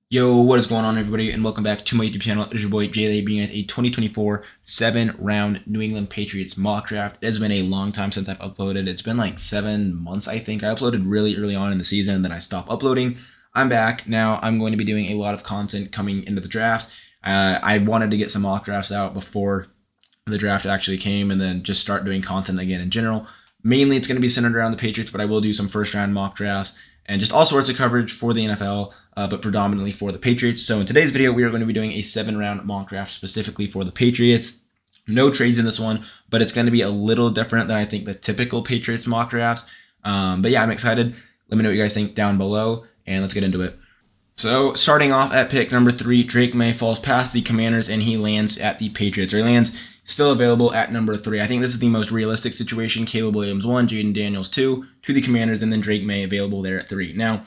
Yo, what is going on, everybody, and welcome back to my YouTube channel. It is your boy Jay, bringing us a 2024 7-round New England Patriots mock draft. It has been a long time since I've uploaded. It's been like 7 months, I think. I uploaded really early on in the season, and then I stopped uploading. I'm back now. I'm going to be doing a lot of content coming into the draft. I wanted to get some mock drafts out before the draft actually came, and then just start doing content again in general. Mainly, it's going to be centered around the Patriots, but I will do some first-round mock drafts and just all sorts of coverage for the NFL, but predominantly for the Patriots. So in today's video, we are going to be doing a 7-round mock draft specifically for the Patriots. No trades in this one, but it's going to be a little different than I think the typical Patriots mock drafts. But yeah, I'm excited. Let me know what you guys think down below, and let's get into it. So starting off at pick number 3, Drake May falls past the Commanders and he lands at the Patriots. Or he lands still available at number 3. I think this is the most realistic situation. Caleb Williams 1, Jaden Daniels 2 to the Commanders, and then Drake May available there at 3. Now,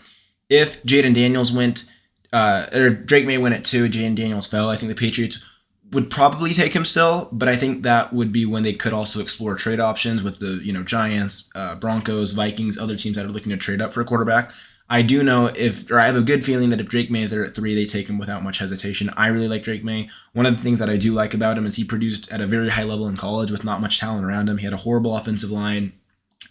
if Jaden Daniels went, or Drake May went at 2, Jaden Daniels fell, I think the Patriots would probably take him still, but I think that would be when they could also explore trade options with the Giants, Broncos, Vikings, other teams that are looking to trade up for a quarterback. I do know I have a good feeling that if Drake May is there at 3, they take him without much hesitation. I really like Drake May. One of the things that I do like about him is he produced at a very high level in college with not much talent around him. He had a horrible offensive line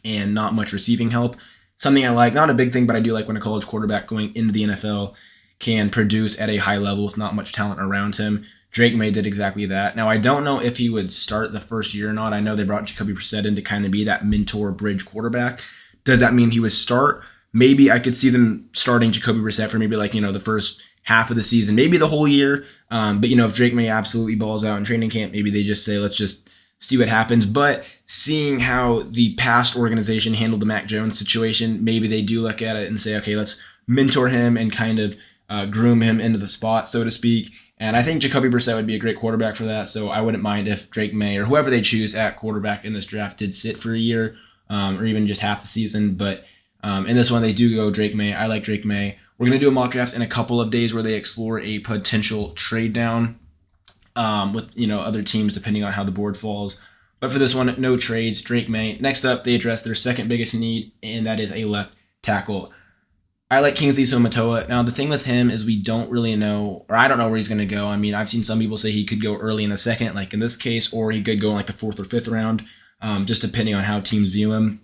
and not much receiving help. Something I like, not a big thing, but I do like when a college quarterback going into the NFL can produce at a high level with not much talent around him. Drake May did exactly that. Now, I don't know if he would start the first year or not. I know they brought Jacoby Brissett in to kind of be that mentor bridge quarterback. Does that mean he would start? Maybe I could see them starting Jacoby Brissett for maybe the first half of the season, maybe the whole year. But if Drake May absolutely balls out in training camp, maybe they just say, let's just see what happens. But seeing how the past organization handled the Mac Jones situation, maybe they do look at it and say, okay, let's mentor him and kind of groom him into the spot, so to speak. And I think Jacoby Brissett would be a great quarterback for that. So I wouldn't mind if Drake May or whoever they choose at quarterback in this draft did sit for a year or even just half the season. But in this one, they do go Drake May. I like Drake May. We're going to do a mock draft in a couple of days where they explore a potential trade down with other teams depending on how the board falls. But for this one, no trades, Drake May. Next up, they address their second biggest need, and that is a left tackle. I like Kingsley Suamataia. Now, the thing with him is we don't really know, or I don't know where he's going to go. I mean, I've seen some people say he could go early in the second, like in this case, or he could go in like the 4th or 5th round, just depending on how teams view him.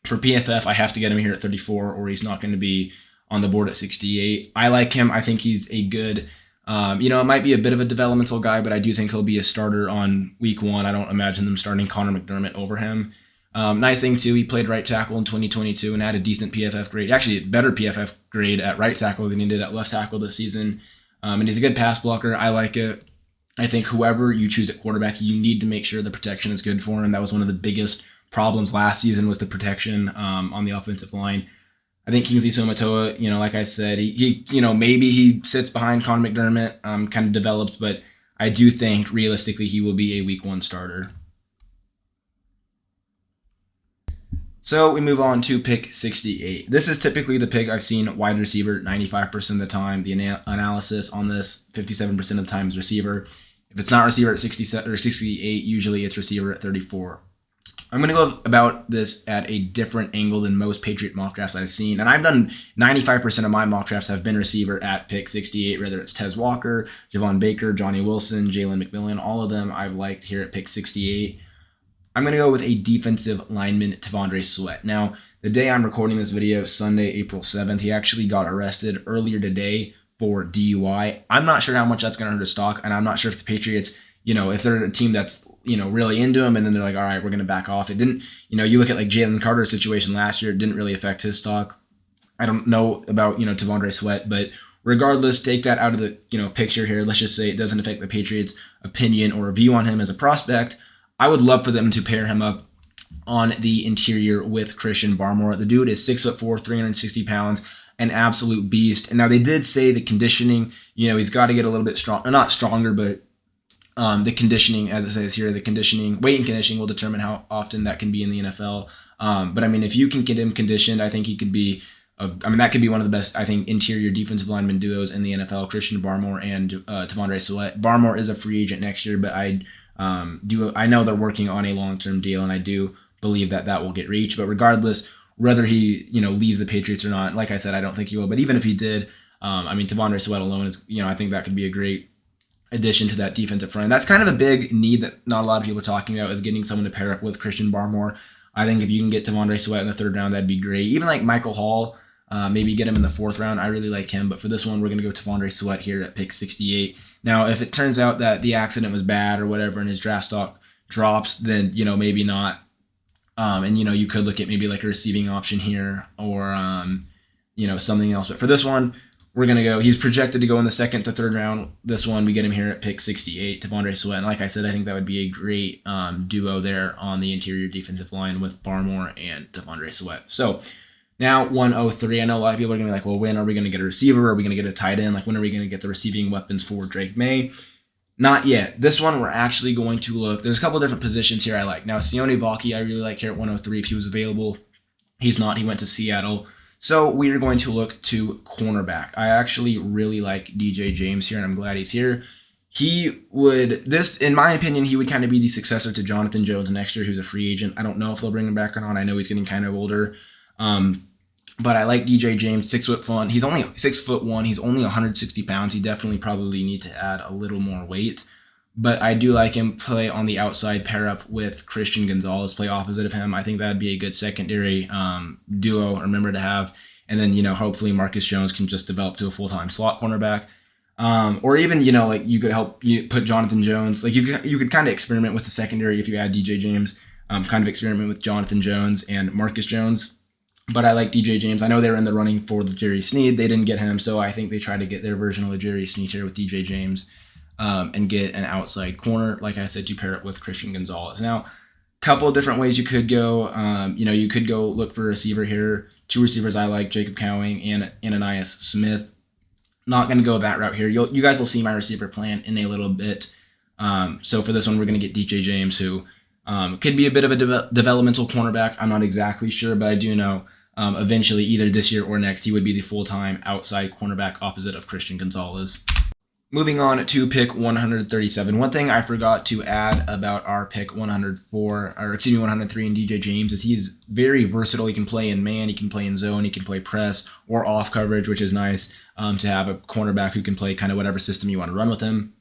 For PFF, I have to get him here at 34, or he's not going to be on the board at 68. I like him. I think he's a good, it might be a bit of a developmental guy, but I do think he'll be a starter on week 1. I don't imagine them starting Connor McDermott over him. Nice thing, too, he played right tackle in 2022 and had a decent PFF grade. Actually, a better PFF grade at right tackle than he did at left tackle this season. And he's a good pass blocker. I like it. I think whoever you choose at quarterback, you need to make sure the protection is good for him. That was one of the biggest problems last season was the protection on the offensive line. I think Kingsley Suamataia, like I said, he maybe he sits behind Connor McDermott, kind of develops, but I do think realistically he will be a week 1 starter. So we move on to pick 68. This is typically the pick I've seen wide receiver 95% of the time. The analysis on this, 57% of the time is receiver. If it's not receiver at 67 or 68, usually it's receiver at 34. I'm going to go about this at a different angle than most Patriot mock drafts I've seen. And I've done 95% of my mock drafts have been receiver at pick 68, whether it's Tez Walker, Javon Baker, Johnny Wilson, Jalen McMillan. All of them I've liked here at pick 68. I'm going to go with a defensive lineman, T'Vondre Sweat. Now, the day I'm recording this video, Sunday, April 7th, he actually got arrested earlier today for DUI. I'm not sure how much that's going to hurt his stock, and I'm not sure if the Patriots, if they're a team that's, really into him, and then they're like, all right, we're going to back off. It didn't, you look at like Jalen Carter's situation last year, it didn't really affect his stock. I don't know about, T'Vondre Sweat, but regardless, take that out of the, picture here. Let's just say it doesn't affect the Patriots' opinion or view on him as a prospect. I would love for them to pair him up on the interior with Christian Barmore. The dude is 6'4", 360 pounds, an absolute beast. And now they did say the conditioning, he's got to get a little bit strong, not stronger, but the conditioning, as it says here, weight and conditioning will determine how often that can be in the NFL. But I mean, if you can get him conditioned, I think he could be, that could be one of the best, I think, interior defensive lineman duos in the NFL, Christian Barmore and T'Vondre Sweat. Barmore is a free agent next year, but I know they're working on a long-term deal, and I do believe that will get reached. But regardless, whether he leaves the Patriots or not, like I said, I don't think he will. But even if he did, I mean, Tavondre Sweat alone is, I think that could be a great addition to that defensive front. And that's kind of a big need that not a lot of people are talking about, is getting someone to pair up with Christian Barmore. I think if you can get Tavondre Sweat in the third round, that'd be great. Even like Michael Hall, maybe get him in the fourth round. I really like him. But for this one, we're going to go Tavondre Sweat here at pick 68. Now, if it turns out that the accident was bad or whatever and his draft stock drops, then, maybe not. And, you could look at maybe like a receiving option here or, something else. But for this one, we're going to go, he's projected to go in the second to third round. This one, we get him here at pick 68, Tavondre Sweat. And like I said, I think that would be a great duo there on the interior defensive line with Barmore and Tavondre Sweat. So now 103. I know a lot of people are going to be like, well, when are we going to get a receiver? Are we going to get a tight end? Like, when are we going to get the receiving weapons for Drake May? Not yet. This one, we're actually going to look. There's a couple different positions here I like. Now, Sione Vaki, I really like here at 103 if he was available. He's not. He went to Seattle. So we are going to look to cornerback. I actually really like DJ James here, and I'm glad he's here. In my opinion, he would kind of be the successor to Jonathan Jones next year, who's a free agent. I don't know if they'll bring him back or not. I know he's getting kind of older. But I like DJ James, 6'1". He's only 6'1". He's only 160 pounds. He definitely probably need to add a little more weight. But I do like him play on the outside, pair up with Christian Gonzalez, play opposite of him. I think that'd be a good secondary duo or member to have. And then, hopefully Marcus Jones can just develop to a full-time slot cornerback. Or even, like you could help you put Jonathan Jones. Like you could kind of experiment with the secondary if you add DJ James, kind of experiment with Jonathan Jones and Marcus Jones. But I like DJ James. I know they were in the running for L'Jarius Sneed. They didn't get him, so I think they tried to get their version of L'Jarius Sneed here with DJ James and get an outside corner, like I said, to pair it with Christian Gonzalez. Now, a couple of different ways you could go. You could go look for a receiver here. Two receivers I like, Jacob Cowing and Ananias Smith. Not going to go that route here. You guys will see my receiver plan in a little bit. So for this one, we're going to get DJ James, who could be a bit of a developmental cornerback. I'm not exactly sure, but I do know eventually, either this year or next, he would be the full-time outside cornerback opposite of Christian Gonzalez. Moving on to pick 137. One thing I forgot to add about our pick 103 in DJ James is he's very versatile. He can play in man, he can play in zone, he can play press or off coverage, which is nice to have a cornerback who can play kind of whatever system you want to run with him.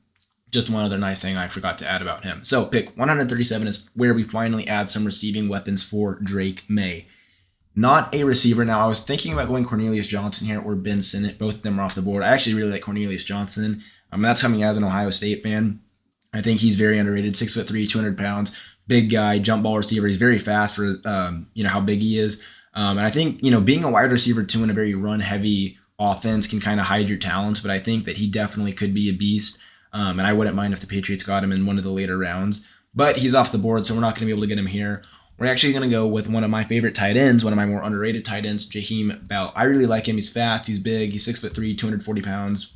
Just one other nice thing I forgot to add about him. So pick 137 is where we finally add some receiving weapons for Drake May. Not a receiver. Now, I was thinking about going Cornelius Johnson here or Ben Sinnott. Both of them are off the board. I actually really like Cornelius Johnson. That's coming as an Ohio State fan. I think he's very underrated. 6'3", 200 pounds, big guy, jump ball receiver. He's very fast for how big he is. And I think being a wide receiver too in a very run heavy offense can kind of hide your talents. But I think that he definitely could be a beast. And I wouldn't mind if the Patriots got him in one of the later rounds. But he's off the board, so we're not going to be able to get him here. We're actually going to go with one of my favorite tight ends, one of my more underrated tight ends, Jaheim Bell. I really like him. He's fast. He's big. He's 6'3", 240 pounds.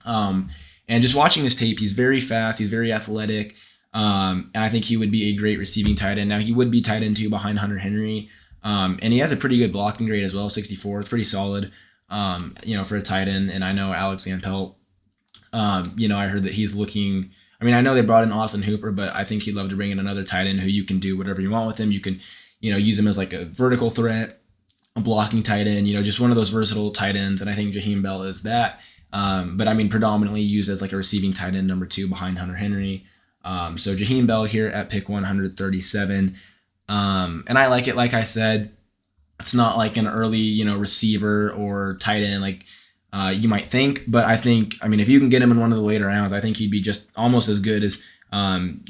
And just watching his tape, he's very fast. He's very athletic. And I think he would be a great receiving tight end. Now, he would be tight end too behind Hunter Henry. And he has a pretty good blocking grade as well, 64. It's pretty solid, for a tight end. And I know Alex Van Pelt, I heard that he's looking... I know they brought in Austin Hooper, but I think he'd love to bring in another tight end who you can do whatever you want with him. You can, use him as like a vertical threat, a blocking tight end, just one of those versatile tight ends. And I think Jaheim Bell is that. But predominantly used as like a receiving tight end number 2 behind Hunter Henry. So Jaheim Bell here at pick 137. And I like it. Like I said, it's not like an early, receiver or tight end like you might think, but I think, if you can get him in one of the later rounds, I think he'd be just almost as good as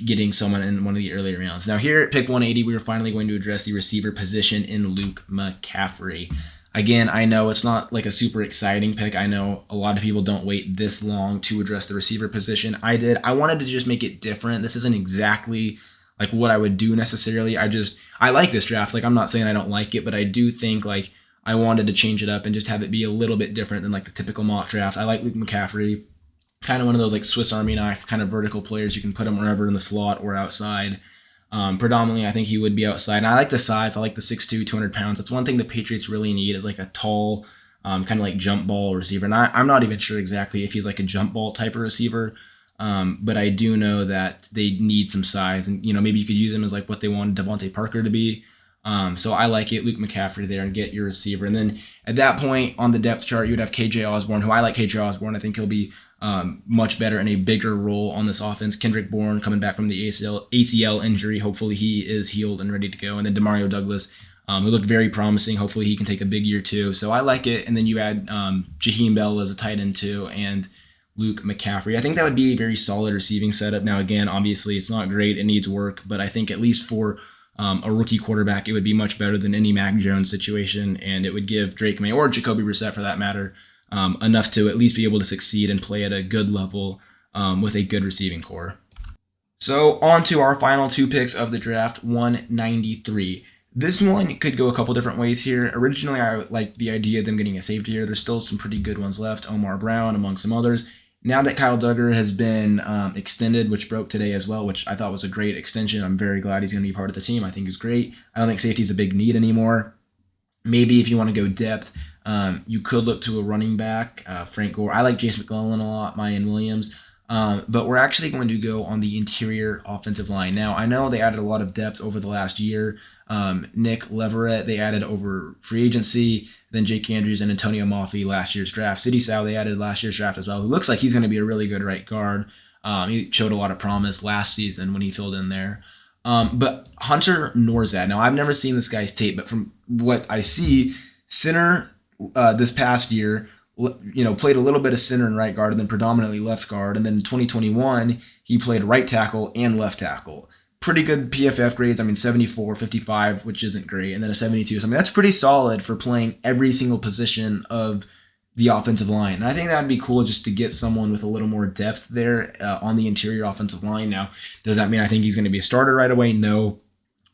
getting someone in one of the earlier rounds. Now here at pick 180, we are finally going to address the receiver position in Luke McCaffrey. Again, I know it's not like a super exciting pick. I know a lot of people don't wait this long to address the receiver position. I did. I wanted to just make it different. This isn't exactly like what I would do necessarily. I like this draft. Like, I'm not saying I don't like it, but I do think like I wanted to change it up and just have it be a little bit different than like the typical mock draft. I like Luke McCaffrey, kind of one of those like Swiss Army knife kind of vertical players. You can put him wherever in the slot or outside. Predominantly, I think he would be outside. And I like the size. I like the 6'2", 200 pounds. That's one thing the Patriots really need is like a tall, kind of like jump ball receiver. And I'm not even sure exactly if he's like a jump ball type of receiver. But I do know that they need some size. And, maybe you could use him as like what they wanted Devontae Parker to be. So I like it. Luke McCaffrey there and get your receiver. And then at that point on the depth chart, you would have KJ Osborne, who I like KJ Osborne. I think he'll be much better in a bigger role on this offense. Kendrick Bourne coming back from the ACL injury. Hopefully he is healed and ready to go. And then Demario Douglas, who looked very promising. Hopefully he can take a big year too. So I like it. And then you add Jaheim Bell as a tight end too, and Luke McCaffrey. I think that would be a very solid receiving setup. Now, again, obviously it's not great. It needs work. But I think at least for a rookie quarterback, it would be much better than any Mac Jones situation. And it would give Drake May or Jacoby Brissett for that matter enough to at least be able to succeed and play at a good level with a good receiving core. So on to our final two picks of the draft, 193. This one could go a couple different ways here. Originally, I liked the idea of them getting a safety here. There's still some pretty good ones left, Omar Brown among some others. Now that Kyle Duggar has been extended, which broke today as well, which I thought was a great extension, I'm very glad he's going to be part of the team. I think he's great. I don't think safety is a big need anymore. Maybe if you want to go depth, you could look to a running back, Frank Gore. I like Jace McClellan a lot, Mayan Williams. But we're actually going to go on the interior offensive line. Now, I know they added a lot of depth over the last year. Nick Leverett, they added over free agency. Then Jake Andrews and Antonio Mafi last year's draft. City Sal, they added last year's draft as well, who looks like he's going to be a really good right guard. He showed a lot of promise last season when he filled in there. But Hunter Norzad, now I've never seen this guy's tape, but from what I see, center this past year, played a little bit of center and right guard and then predominantly left guard. And then in 2021, he played right tackle and left tackle. Pretty good PFF grades. 74, 55, which isn't great. And then a 72. So, that's pretty solid for playing every single position of the offensive line. And I think that would be cool just to get someone with a little more depth there on the interior offensive line. Now, does that mean I think he's going to be a starter right away? No.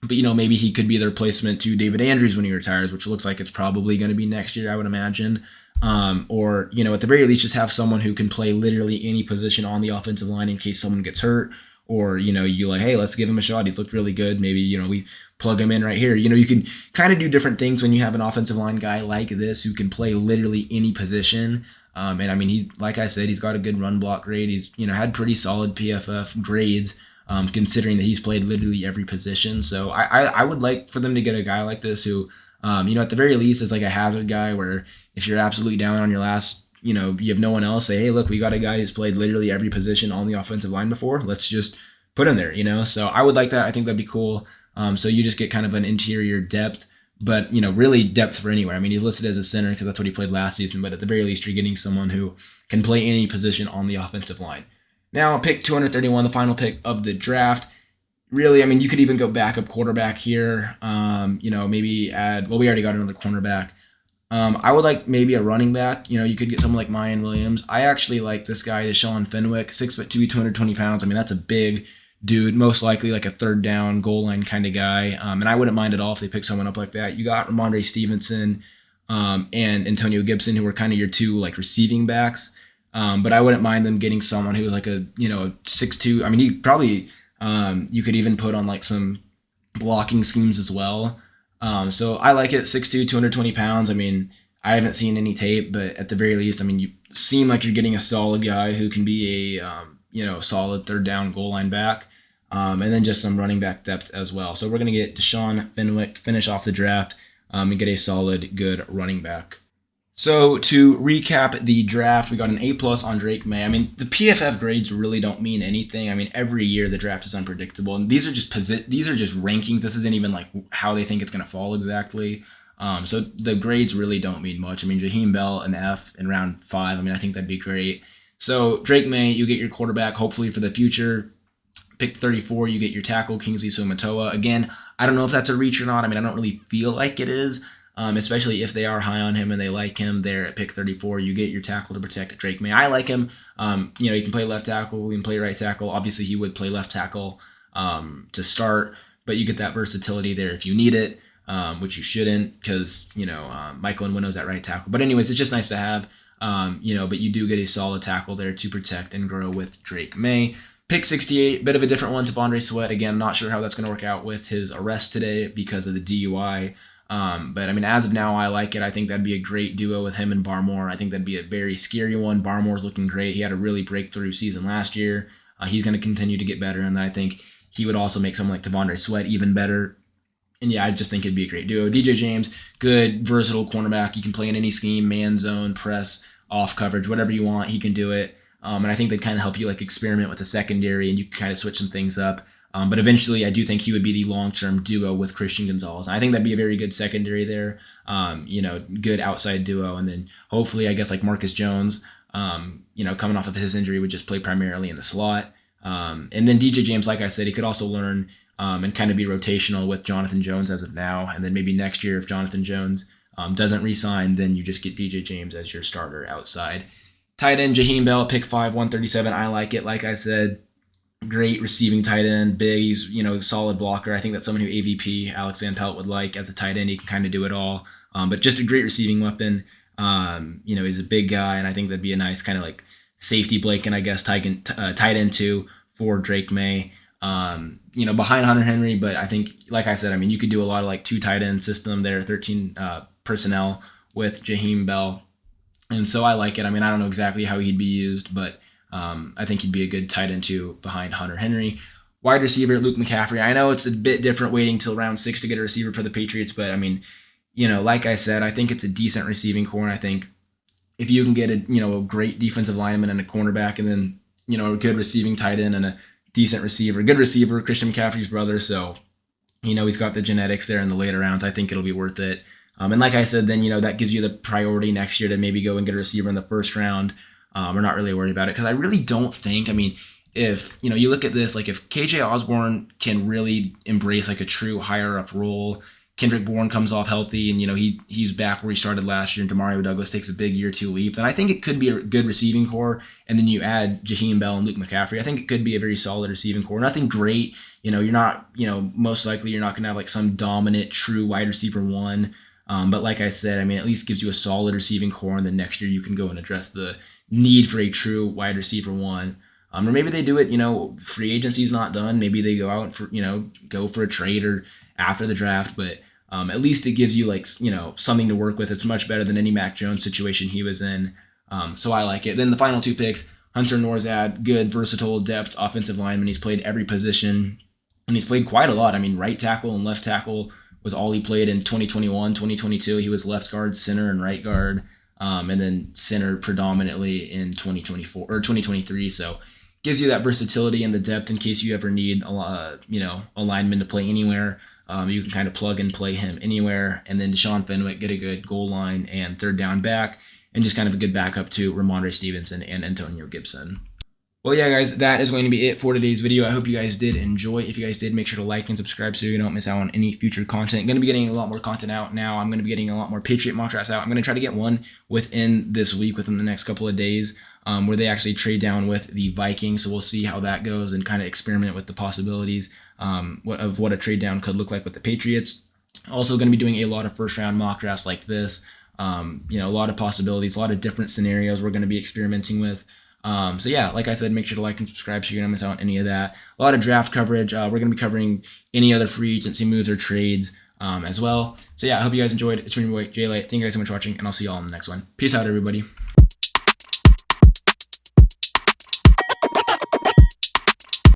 But, maybe he could be the replacement to David Andrews when he retires, which looks like it's probably going to be next year, I would imagine. Or, at the very least, just have someone who can play literally any position on the offensive line in case someone gets hurt. Or, you like, hey, let's give him a shot. He's looked really good. Maybe, we plug him in right here. You can kind of do different things when you have an offensive line guy like this who can play literally any position. And he's, like I said, he's got a good run block grade. He's, had pretty solid PFF grades, considering that he's played literally every position. So I would like for them to get a guy like this who, at the very least is like a hazard guy where if you're absolutely down on your last, you have no one else, say, hey, look, we got a guy who's played literally every position on the offensive line before. Let's just put him there, So I would like that. I think that'd be cool. So you just get kind of an interior depth, but, really depth for anywhere. He's listed as a center because that's what he played last season, but at the very least, you're getting someone who can play any position on the offensive line. Now, pick 231, the final pick of the draft. Really, you could even go backup quarterback here. Maybe add, we already got another cornerback. I would like maybe a running back. You could get someone like Mayan Williams. I actually like this guy, Deshaun Fenwick, 6'2", 220 pounds. That's a big dude, most likely like a third down goal line kind of guy. And I wouldn't mind at all if they pick someone up like that. You got Ramondre Stevenson and Antonio Gibson, who are kind of your two like receiving backs. But I wouldn't mind them getting someone who was like a 6'2". He probably you could even put on like some blocking schemes as well. So I like it, 6'2", 220 pounds. I haven't seen any tape, but at the very least, you seem like you're getting a solid guy who can be a solid third down goal line back. And then just some running back depth as well. So we're going to get Deshaun Fenwick to finish off the draft and get a solid, good running back. So to recap the draft, we got an A+ on Drake May. The PFF grades really don't mean anything. Every year the draft is unpredictable, and these are just rankings. This isn't even like how they think it's going to fall exactly. So the grades really don't mean much. Jaheim Bell an F in round 5. I think that'd be great. So Drake May, you get your quarterback hopefully for the future. Pick 34, you get your tackle Kingsley Suamatoa. Again, I don't know if that's a reach or not. I don't really feel like it is. Especially if they are high on him and they like him there at pick 34, you get your tackle to protect Drake May. I like him. He can play left tackle, he can play right tackle. Obviously, he would play left tackle to start, but you get that versatility there if you need it, which you shouldn't because, Michael Nwino's at right tackle. But anyways, it's just nice to have, but you do get a solid tackle there to protect and grow with Drake May. Pick 68, bit of a different one, T'Vondre Sweat. Again, not sure how that's going to work out with his arrest today because of the DUI. But as of now, I like it. I think that'd be a great duo with him and Barmore. I think that'd be a very scary one. Barmore's looking great. He had a really breakthrough season last year. He's going to continue to get better, and I think he would also make someone like T'Vondre Sweat even better. And yeah, I just think it'd be a great duo. DJ James, good, versatile cornerback. He can play in any scheme, man zone, press, off coverage, whatever you want, he can do it. And I think they'd kind of help you like experiment with the secondary, and you can kind of switch some things up. But eventually, I do think he would be the long-term duo with Christian Gonzalez. And I think that'd be a very good secondary there. Good outside duo, and then hopefully, I guess like Marcus Jones, coming off of his injury, would just play primarily in the slot. And then DJ James, like I said, he could also learn and kind of be rotational with Jonathan Jones as of now. And then maybe next year, if Jonathan Jones doesn't re-sign, then you just get DJ James as your starter outside. Tight end, Jaheim Bell, pick 5, 137. I like it. Like I said, great receiving tight end, big, he's, solid blocker. I think that's someone who AVP, Alex Van Pelt, would like as a tight end. He can kind of do it all. But just a great receiving weapon. He's a big guy, and I think that'd be a nice kind of like safety blanket, I guess, tight end too for Drake May. Behind Hunter Henry, but I think, like I said, you could do a lot of like 2 tight end system there, 13 personnel with Jaheim Bell. And so I like it. I don't know exactly how he'd be used, but I think he'd be a good tight end too behind Hunter Henry. Wide receiver, Luke McCaffrey. I know it's a bit different waiting till round 6 to get a receiver for the Patriots, but like I said, I think it's a decent receiving core, and I think if you can get a great defensive lineman and a cornerback, and then a good receiving tight end and a decent receiver, good receiver, Christian McCaffrey's brother, so he's got the genetics there in the later rounds. I think it'll be worth it. And like I said, then that gives you the priority next year to maybe go and get a receiver in the first round. We're not really worried about it, because I really don't think, if you look at this, like if KJ Osborne can really embrace like a true higher up role, Kendrick Bourne comes off healthy, and he's back where he started last year, and Demario Douglas takes a big year 2 leap, then I think it could be a good receiving core. And then you add Jaheim Bell and Luke McCaffrey, I think it could be a very solid receiving core. Nothing great, you're not, most likely you're not going to have like some dominant true wide receiver 1. But like I said, at least gives you a solid receiving core, and then next year you can go and address the need for a true wide receiver 1. Or maybe they do it, free agency is not done. Maybe they go out for, go for a trade or after the draft, but at least it gives you like, something to work with. It's much better than any Mac Jones situation he was in. So I like it. Then the final 2 picks, Hunter Norzad, good, versatile, depth, offensive lineman. He's played every position, and he's played quite a lot. Right tackle and left tackle was all he played in 2021, 2022. He was left guard, center, and right guard, and then center predominantly in 2024 or 2023. So gives you that versatility and the depth in case you ever need a lineman to play anywhere. You can kind of plug and play him anywhere. And then Deshaun Fenwick, get a good goal line and third down back, and just kind of a good backup to Ramondre Stevenson and Antonio Gibson. Well, yeah, guys, that is going to be it for today's video. I hope you guys did enjoy. If you guys did, make sure to like and subscribe so you don't miss out on any future content. I'm going to be getting a lot more content out now. I'm going to be getting a lot more Patriot mock drafts out. I'm going to try to get one within this week, within the next couple of days, where they actually trade down with the Vikings. So we'll see how that goes and kind of experiment with the possibilities of what a trade down could look like with the Patriots. Also going to be doing a lot of first round mock drafts like this. A lot of possibilities, a lot of different scenarios we're going to be experimenting with. So yeah, like I said, make sure to like and subscribe so you don't miss out on any of that. A lot of draft coverage. We're going to be covering any other free agency moves or trades as well. So yeah, I hope you guys enjoyed. It's been your boy, Jay Light. Thank you guys so much for watching, and I'll see you all in the next one. Peace out, everybody.